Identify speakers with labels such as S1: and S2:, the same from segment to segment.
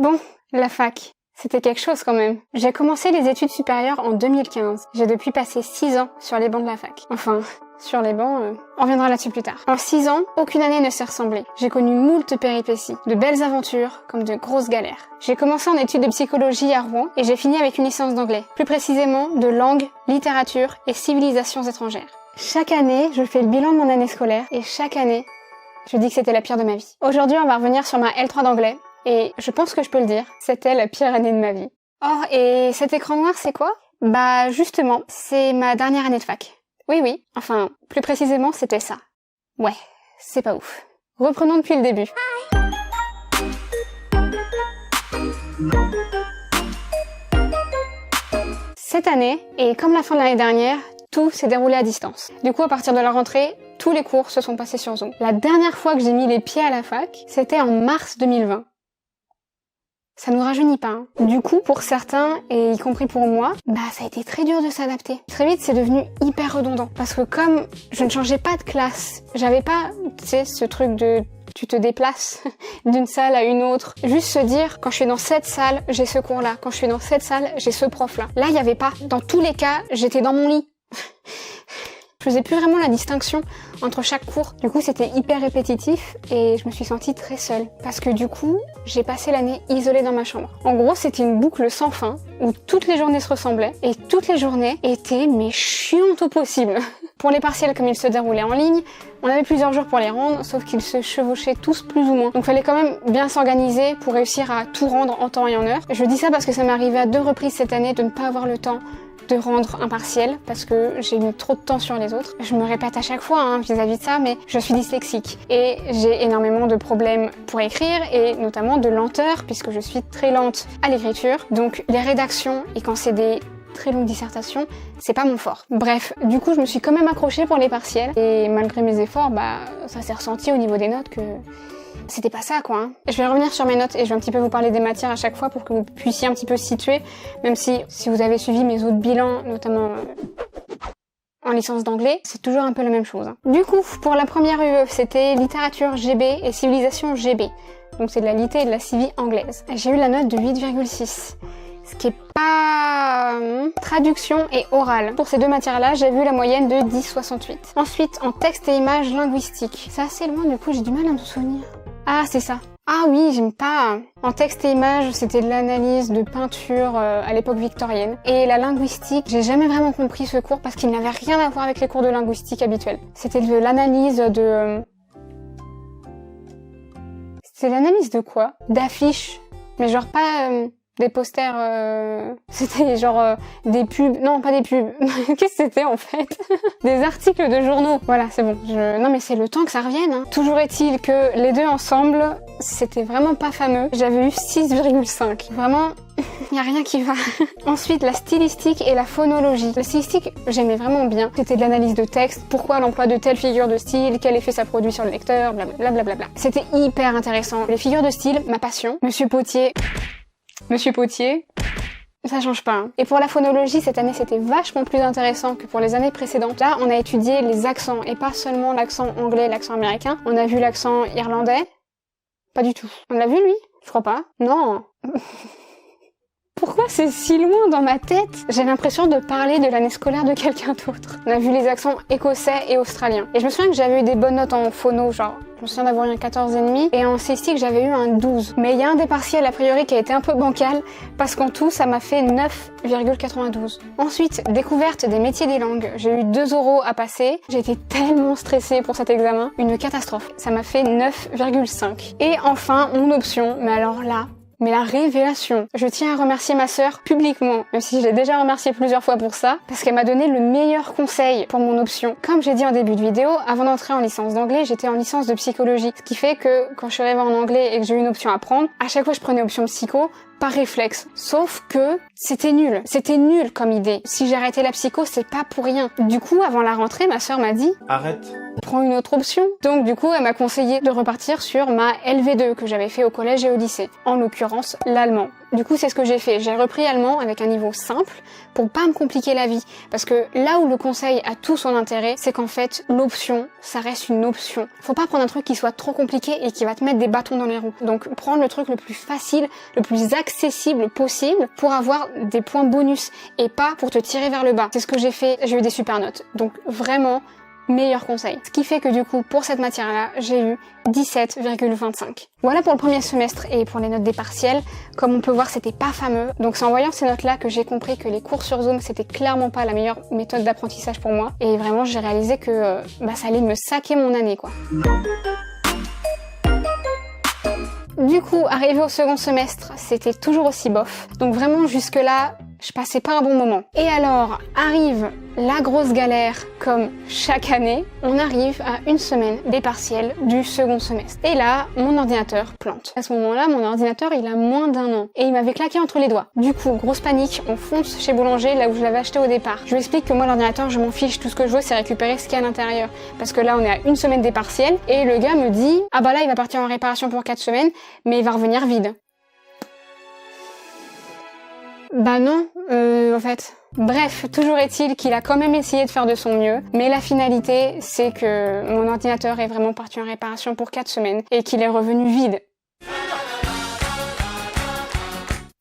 S1: Bon, la fac. C'était quelque chose quand même. J'ai commencé les études supérieures en 2015. J'ai depuis passé 6 ans sur les bancs de la fac. Enfin, sur les bancs, on reviendra là-dessus plus tard. En 6 ans, aucune année ne s'est ressemblée. J'ai connu moult péripéties, de belles aventures comme de grosses galères. J'ai commencé en études de psychologie à Rouen et j'ai fini avec une licence d'anglais. Plus précisément, de langue, littérature et civilisations étrangères. Chaque année, je fais le bilan de mon année scolaire et chaque année, je dis que c'était la pire de ma vie. Aujourd'hui, on va revenir sur ma L3 d'anglais. Et je pense que je peux le dire, c'était la pire année de ma vie. Oh, et cet écran noir, c'est quoi? Bah, justement, c'est ma dernière année de fac. Oui, enfin, plus précisément, c'était ça. Ouais, c'est pas ouf. Reprenons depuis le début. Cette année, et comme la fin de l'année dernière, tout s'est déroulé à distance. Du coup, à partir de la rentrée, tous les cours se sont passés sur Zoom. La dernière fois que j'ai mis les pieds à la fac, c'était en mars 2020. Ça nous rajeunit pas, hein. Du coup, pour certains, et y compris pour moi, ça a été très dur de s'adapter. Très vite, c'est devenu hyper redondant. Parce que comme je ne changeais pas de classe, j'avais pas, tu sais, ce truc de tu te déplaces d'une salle à une autre. Juste se dire, quand je suis dans cette salle, j'ai ce cours-là. Quand je suis dans cette salle, j'ai ce prof-là. Là, il y avait pas. Dans tous les cas, j'étais dans mon lit. Je faisais plus vraiment la distinction entre chaque cours. Du coup, c'était hyper répétitif et je me suis sentie très seule. Parce que du coup, j'ai passé l'année isolée dans ma chambre. En gros, c'était une boucle sans fin où toutes les journées se ressemblaient et toutes les journées étaient mais chiantes au possible. Pour les partiels, comme ils se déroulaient en ligne, on avait plusieurs jours pour les rendre, sauf qu'ils se chevauchaient tous plus ou moins. Donc fallait quand même bien s'organiser pour réussir à tout rendre en temps et en heure. Je dis ça parce que ça m'est arrivé à 2 reprises cette année de ne pas avoir le temps de rendre un partiel parce que j'ai mis trop de temps sur les autres. Je me répète à chaque fois vis-à-vis de ça, mais je suis dyslexique et j'ai énormément de problèmes pour écrire et notamment de lenteur puisque je suis très lente à l'écriture. Donc les rédactions et quand c'est des très longues dissertations, c'est pas mon fort. Bref, du coup je me suis quand même accrochée pour les partiels et malgré mes efforts, ça s'est ressenti au niveau des notes que c'était pas ça quoi. Je vais revenir sur mes notes et je vais un petit peu vous parler des matières à chaque fois pour que vous puissiez un petit peu situer, même si vous avez suivi mes autres bilans, notamment en licence d'anglais, c'est toujours un peu la même chose. Du coup, pour la première UE, c'était littérature GB et civilisation GB. Donc c'est de la litté et de la civi anglaise. J'ai eu la note de 8,6. Ce qui est pas traduction et orale. Pour ces deux matières-là, j'ai vu la moyenne de 10,68. Ensuite, en texte et images linguistiques. C'est assez loin, du coup, j'ai du mal à me souvenir. Ah, c'est ça. Ah oui, j'aime pas. En texte et images, c'était de l'analyse de peinture à l'époque victorienne. Et la linguistique, j'ai jamais vraiment compris ce cours parce qu'il n'avait rien à voir avec les cours de linguistique habituels. C'était de l'analyse de... C'était l'analyse de quoi? D'affiches. Mais genre pas... des posters, c'était genre des pubs, non pas des pubs, qu'est-ce que c'était en fait? Des articles de journaux, voilà c'est bon, non mais c'est le temps que ça revienne. Toujours est-il que les deux ensemble, c'était vraiment pas fameux, j'avais eu 6,5, vraiment... Y a rien qui va. Ensuite, la stylistique et la phonologie. La stylistique, j'aimais vraiment bien. C'était de l'analyse de texte, pourquoi l'emploi de telle figure de style, quel effet ça produit sur le lecteur, blablabla. C'était hyper intéressant. Les figures de style, ma passion. Monsieur Potier, ça change pas. Et pour la phonologie, cette année, c'était vachement plus intéressant que pour les années précédentes. Là, on a étudié les accents, et pas seulement l'accent anglais, l'accent américain. On a vu l'accent irlandais. Pas du tout. On l'a vu, lui? Je crois pas. Non. Pourquoi c'est si loin dans ma tête? J'ai l'impression de parler de l'année scolaire de quelqu'un d'autre. On a vu les accents écossais et australiens. Et je me souviens que j'avais eu des bonnes notes en phono, genre... Je me souviens d'avoir eu un 14,5 et en stylistique j'avais eu un 12. Mais il y a un des partiels a priori qui a été un peu bancal parce qu'en tout ça m'a fait 9,92. Ensuite, découverte des métiers des langues. J'ai eu 2 oraux à passer. J'étais tellement stressée pour cet examen. Une catastrophe. Ça m'a fait 9,5. Et enfin, mon option, mais alors là... Mais la révélation. Je tiens à remercier ma sœur publiquement, même si je l'ai déjà remerciée plusieurs fois pour ça, parce qu'elle m'a donné le meilleur conseil pour mon option. Comme j'ai dit en début de vidéo, avant d'entrer en licence d'anglais, j'étais en licence de psychologie. Ce qui fait que quand je suis arrivée en anglais et que j'ai eu une option à prendre, à chaque fois je prenais option psycho, par réflexe. Sauf que c'était nul. C'était nul comme idée. Si j'ai arrêté la psycho, c'est pas pour rien. Du coup, avant la rentrée, ma sœur m'a dit... Arrête. Prends une autre option. Donc du coup, elle m'a conseillé de repartir sur ma LV2 que j'avais fait au collège et au lycée. En l'occurrence, l'allemand. Du coup, c'est ce que j'ai fait. J'ai repris allemand avec un niveau simple pour pas me compliquer la vie. Parce que là où le conseil a tout son intérêt, c'est qu'en fait, l'option, ça reste une option. Faut pas prendre un truc qui soit trop compliqué et qui va te mettre des bâtons dans les roues. Donc, prendre le truc le plus facile, le plus accessible possible pour avoir des points bonus et pas pour te tirer vers le bas. C'est ce que j'ai fait. J'ai eu des super notes. Donc, vraiment, meilleur conseil. Ce qui fait que du coup, pour cette matière-là, j'ai eu 17,25. Voilà pour le premier semestre et pour les notes des partiels. Comme on peut voir, c'était pas fameux. Donc c'est en voyant ces notes-là que j'ai compris que les cours sur Zoom, c'était clairement pas la meilleure méthode d'apprentissage pour moi. Et vraiment, j'ai réalisé que ça allait me saquer mon année, quoi. Du coup, arrivé au second semestre, c'était toujours aussi bof. Donc vraiment, jusque-là, je passais pas un bon moment. Et alors, arrive la grosse galère, comme chaque année, on arrive à une semaine des partiels du second semestre. Et là, mon ordinateur plante. À ce moment-là, mon ordinateur, il a moins d'1 an. Et il m'avait claqué entre les doigts. Du coup, grosse panique, on fonce chez Boulanger, là où je l'avais acheté au départ. Je lui explique que moi, l'ordinateur, je m'en fiche, tout ce que je veux, c'est récupérer ce qu'il y a à l'intérieur. Parce que là, on est à une semaine des partiels, et le gars me dit, ah bah là, il va partir en réparation pour 4 semaines, mais il va revenir vide. Bah non, en fait. Bref, toujours est-il qu'il a quand même essayé de faire de son mieux, mais la finalité, c'est que mon ordinateur est vraiment parti en réparation pour 4 semaines et qu'il est revenu vide.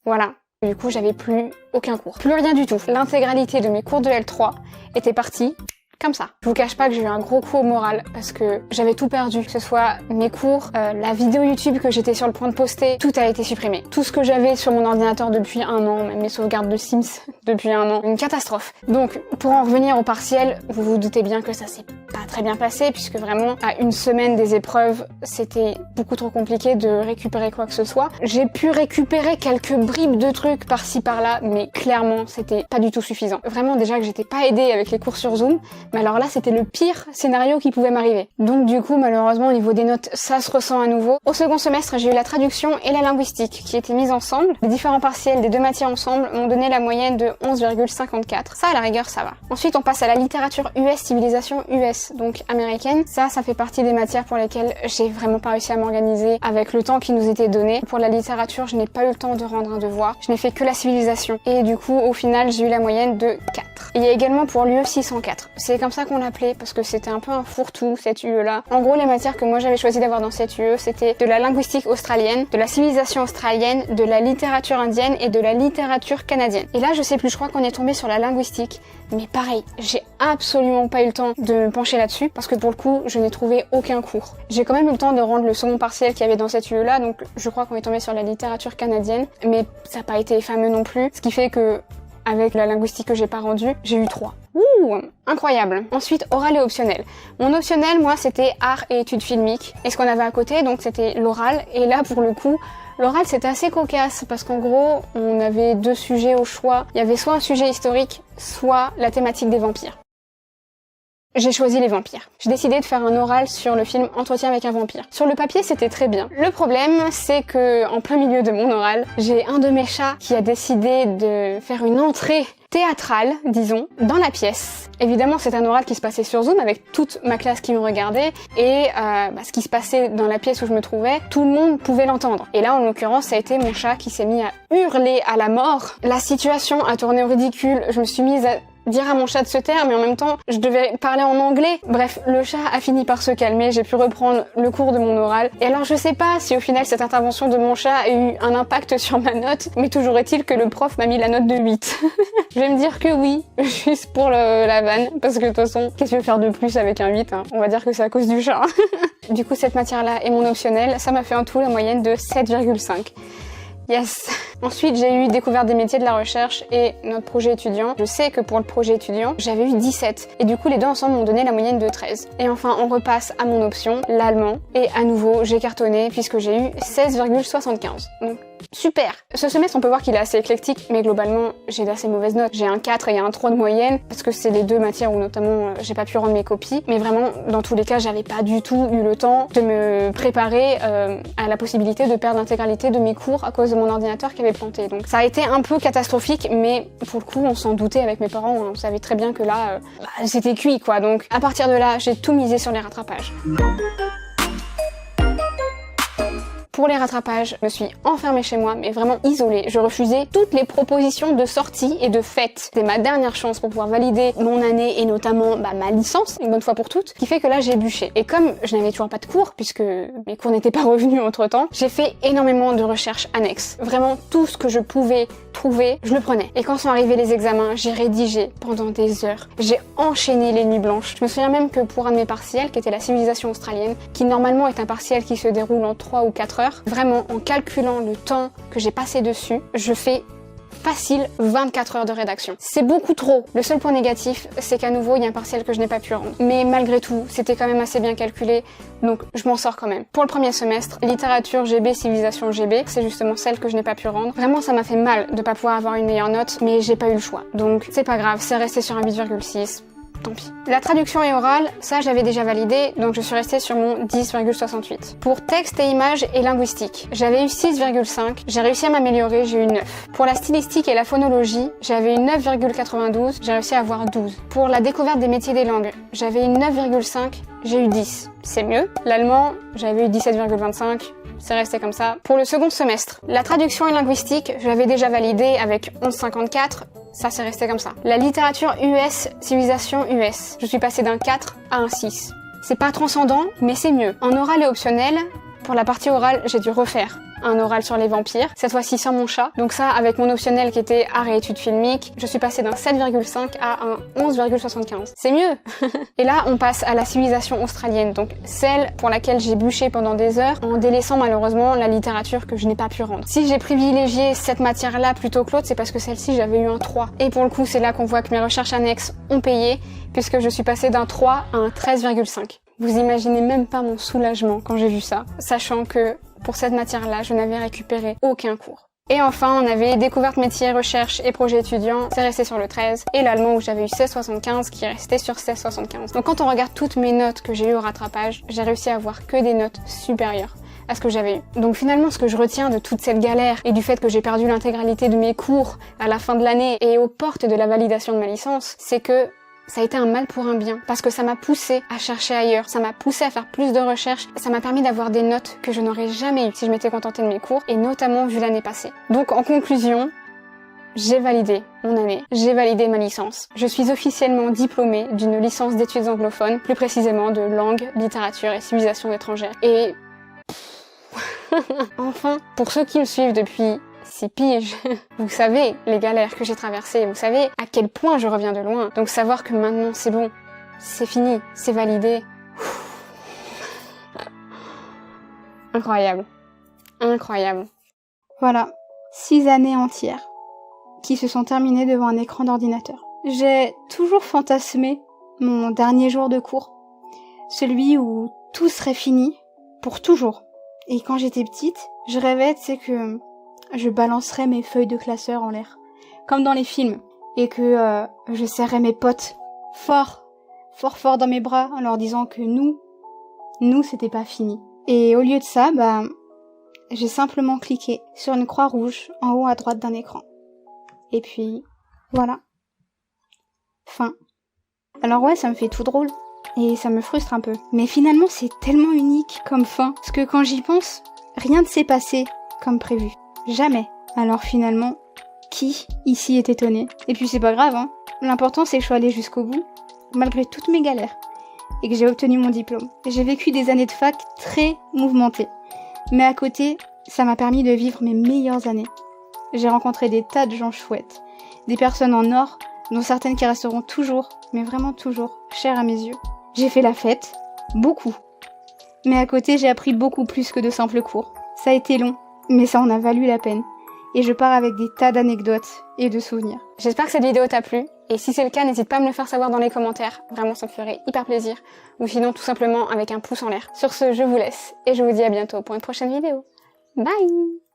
S1: Voilà. Du coup, j'avais plus aucun cours. Plus rien du tout. L'intégralité de mes cours de L3 était partie comme ça. Je vous cache pas que j'ai eu un gros coup au moral parce que j'avais tout perdu, que ce soit mes cours, la vidéo YouTube que j'étais sur le point de poster, tout a été supprimé. Tout ce que j'avais sur mon ordinateur depuis 1 an, même mes sauvegardes de Sims depuis 1 an, une catastrophe. Donc, pour en revenir au partiel, vous vous doutez bien que ça s'est pas très bien passé puisque vraiment, à une semaine des épreuves, c'était beaucoup trop compliqué de récupérer quoi que ce soit. J'ai pu récupérer quelques bribes de trucs par-ci par-là, mais clairement, c'était pas du tout suffisant. Vraiment, déjà que j'étais pas aidée avec les cours sur Zoom, mais alors là, c'était le pire scénario qui pouvait m'arriver. Donc du coup, malheureusement, au niveau des notes, ça se ressent à nouveau. Au second semestre, j'ai eu la traduction et la linguistique qui étaient mises ensemble. Les différents partiels des deux matières ensemble m'ont donné la moyenne de 11,54. Ça, à la rigueur, ça va. Ensuite, on passe à la littérature US, civilisation US, donc américaine. Ça fait partie des matières pour lesquelles j'ai vraiment pas réussi à m'organiser avec le temps qui nous était donné. Pour la littérature, je n'ai pas eu le temps de rendre un devoir. Je n'ai fait que la civilisation. Et du coup, au final, j'ai eu la moyenne de 4. Et il y a également pour l'UE 604. C'est comme ça qu'on l'appelait parce que c'était un peu un fourre-tout cette UE-là. En gros, les matières que moi j'avais choisi d'avoir dans cette UE, c'était de la linguistique australienne, de la civilisation australienne, de la littérature indienne et de la littérature canadienne. Et là, je sais plus, je crois qu'on est tombé sur la linguistique. Mais pareil, j'ai absolument pas eu le temps de me pencher là-dessus parce que pour le coup, je n'ai trouvé aucun cours. J'ai quand même eu le temps de rendre le second partiel qu'il y avait dans cette UE-là, donc je crois qu'on est tombé sur la littérature canadienne, mais ça n'a pas été fameux non plus, ce qui fait que avec la linguistique que j'ai pas rendue, j'ai eu 3. Ouh, incroyable. Ensuite, oral et optionnel. Mon optionnel, moi, c'était art et études filmiques. Et ce qu'on avait à côté, donc c'était l'oral. Et là, pour le coup, l'oral, c'était assez cocasse parce qu'en gros, on avait 2 sujets au choix. Il y avait soit un sujet historique, soit la thématique des vampires. J'ai choisi les vampires. J'ai décidé de faire un oral sur le film Entretien avec un vampire. Sur le papier, c'était très bien. Le problème, c'est que en plein milieu de mon oral, j'ai un de mes chats qui a décidé de faire une entrée théâtrale, disons, dans la pièce. Évidemment, c'est un oral qui se passait sur Zoom avec toute ma classe qui me regardait et ce qui se passait dans la pièce où je me trouvais, tout le monde pouvait l'entendre. Et là, en l'occurrence, ça a été mon chat qui s'est mis à hurler à la mort. La situation a tourné au ridicule. Je me suis mise à dire à mon chat de se taire, mais en même temps, je devais parler en anglais. Bref, le chat a fini par se calmer, j'ai pu reprendre le cours de mon oral. Et alors, je sais pas si au final, cette intervention de mon chat a eu un impact sur ma note, mais toujours est-il que le prof m'a mis la note de 8. Je vais me dire que oui, juste pour la vanne, parce que de toute façon, qu'est-ce que je vais faire de plus avec un 8 hein. On va dire que c'est à cause du chat. Du coup, cette matière-là et mon optionnel, ça m'a fait en tout la moyenne de 7,5. Yes. Ensuite, j'ai eu découverte des métiers de la recherche et notre projet étudiant. Je sais que pour le projet étudiant, j'avais eu 17. Et du coup, les deux ensemble m'ont donné la moyenne de 13. Et enfin, on repasse à mon option, l'allemand. Et à nouveau, j'ai cartonné puisque j'ai eu 16,75. Donc, super. Ce semestre, on peut voir qu'il est assez éclectique, mais globalement, j'ai d'assez mauvaises notes. J'ai un 4 et un 3 de moyenne, parce que c'est les 2 matières où notamment j'ai pas pu rendre mes copies. Mais vraiment, dans tous les cas, j'avais pas du tout eu le temps de me préparer à la possibilité de perdre l'intégralité de mes cours à cause de mon ordinateur qui avait planté. Donc ça a été un peu catastrophique, mais pour le coup, on s'en doutait avec mes parents. On savait très bien que là, c'était cuit, quoi. Donc à partir de là, j'ai tout misé sur les rattrapages. pour les rattrapages, je me suis enfermée chez moi, mais vraiment isolée. Je refusais toutes les propositions de sortie et de fête. C'était ma dernière chance pour pouvoir valider mon année et notamment ma licence, une bonne fois pour toutes, qui fait que là j'ai bûché. Et comme je n'avais toujours pas de cours, puisque mes cours n'étaient pas revenus entre temps, j'ai fait énormément de recherches annexes. Vraiment tout ce que je pouvais trouver, je le prenais. Et quand sont arrivés les examens, j'ai rédigé pendant des heures. J'ai enchaîné les nuits blanches. Je me souviens même que pour un de mes partiels, qui était la civilisation australienne, qui normalement est un partiel qui se déroule en 3 ou 4 heures, vraiment en calculant le temps que j'ai passé dessus, je fais facile 24 heures de rédaction. C'est beaucoup trop. Le seul point négatif, c'est qu'à nouveau, il y a un partiel que je n'ai pas pu rendre. Mais malgré tout, c'était quand même assez bien calculé, donc je m'en sors quand même. Pour le premier semestre, littérature GB, civilisation GB, c'est justement celle que je n'ai pas pu rendre. Vraiment, ça m'a fait mal de pas pouvoir avoir une meilleure note, mais j'ai pas eu le choix. Donc c'est pas grave, c'est resté sur un 8,6. Tant pis. La traduction et orale, ça j'avais déjà validé, donc je suis restée sur mon 10,68. Pour texte et images et linguistique, j'avais eu 6,5, j'ai réussi à m'améliorer, j'ai eu 9. Pour la stylistique et la phonologie, j'avais eu 9,92, j'ai réussi à avoir 12. Pour la découverte des métiers des langues, j'avais eu 9,5, j'ai eu 10. C'est mieux. L'allemand, j'avais eu 17,25. C'est resté comme ça. Pour le second semestre, la traduction et linguistique, je l'avais déjà validé avec 11,54. Ça, c'est resté comme ça. La littérature US, civilisation US. Je suis passée d'un 4 à un 6. C'est pas transcendant, mais c'est mieux. En oral et optionnel, pour la partie orale, j'ai dû refaire un oral sur les vampires, cette fois-ci sans mon chat. Donc ça, avec mon optionnel qui était art et études filmiques, je suis passée d'un 7,5 à un 11,75. C'est mieux. Et là, on passe à la civilisation australienne, donc celle pour laquelle j'ai bûché pendant des heures, en délaissant malheureusement la littérature que je n'ai pas pu rendre. Si j'ai privilégié cette matière-là plutôt que l'autre, c'est parce que celle-ci, j'avais eu un 3. Et pour le coup, c'est là qu'on voit que mes recherches annexes ont payé, puisque je suis passée d'un 3 à un 13,5. Vous imaginez même pas mon soulagement quand j'ai vu ça, sachant que pour cette matière-là, je n'avais récupéré aucun cours. Et enfin, on avait découverte métier, recherche et projet étudiant, c'est resté sur le 13, et l'allemand où j'avais eu 16,75 qui est resté sur 16,75. Donc quand on regarde toutes mes notes que j'ai eues au rattrapage, j'ai réussi à avoir que des notes supérieures à ce que j'avais eu. Donc finalement, ce que je retiens de toute cette galère et du fait que j'ai perdu l'intégralité de mes cours à la fin de l'année et aux portes de la validation de ma licence, c'est que ça a été un mal pour un bien, parce que ça m'a poussé à chercher ailleurs, ça m'a poussé à faire plus de recherches, et ça m'a permis d'avoir des notes que je n'aurais jamais eues si je m'étais contentée de mes cours, et notamment vu l'année passée. Donc en conclusion, j'ai validé mon année, j'ai validé ma licence. Je suis officiellement diplômée d'une licence d'études anglophones, plus précisément de langue, littérature et civilisation étrangère. Et enfin, pour ceux qui me suivent depuis 6 piges. Vous savez les galères que j'ai traversées, vous savez à quel point je reviens de loin. Donc savoir que maintenant c'est bon, c'est fini, c'est validé. Incroyable. Incroyable.
S2: Voilà, 6 années entières qui se sont terminées devant un écran d'ordinateur. J'ai toujours fantasmé mon dernier jour de cours, celui où tout serait fini pour toujours. Et quand j'étais petite, je rêvais, tu sais, que je balancerais mes feuilles de classeur en l'air, comme dans les films, et que je serrais mes potes fort dans mes bras en leur disant que nous c'était pas fini. Et au lieu de ça, j'ai simplement cliqué sur une croix rouge en haut à droite d'un écran. Et puis, voilà. Fin. Alors ouais, ça me fait tout drôle. Et ça me frustre un peu. Mais finalement, c'est tellement unique comme fin. Parce que quand j'y pense, rien ne s'est passé comme prévu. Jamais. Alors finalement, qui ici est étonné? Et puis c'est pas grave, hein. L'important c'est que je sois allée jusqu'au bout, malgré toutes mes galères, et que j'ai obtenu mon diplôme. J'ai vécu des années de fac très mouvementées. Mais à côté, ça m'a permis de vivre mes meilleures années. J'ai rencontré des tas de gens chouettes. Des personnes en or, dont certaines qui resteront toujours, mais vraiment toujours, chères à mes yeux. J'ai fait la fête, beaucoup. Mais à côté, j'ai appris beaucoup plus que de simples cours. Ça a été long, mais ça en a valu la peine. Et je pars avec des tas d'anecdotes et de souvenirs.
S1: J'espère que cette vidéo t'a plu. Et si c'est le cas, n'hésite pas à me le faire savoir dans les commentaires. Vraiment, ça me ferait hyper plaisir. Ou sinon, tout simplement avec un pouce en l'air. Sur ce, je vous laisse. Et je vous dis à bientôt pour une prochaine vidéo. Bye!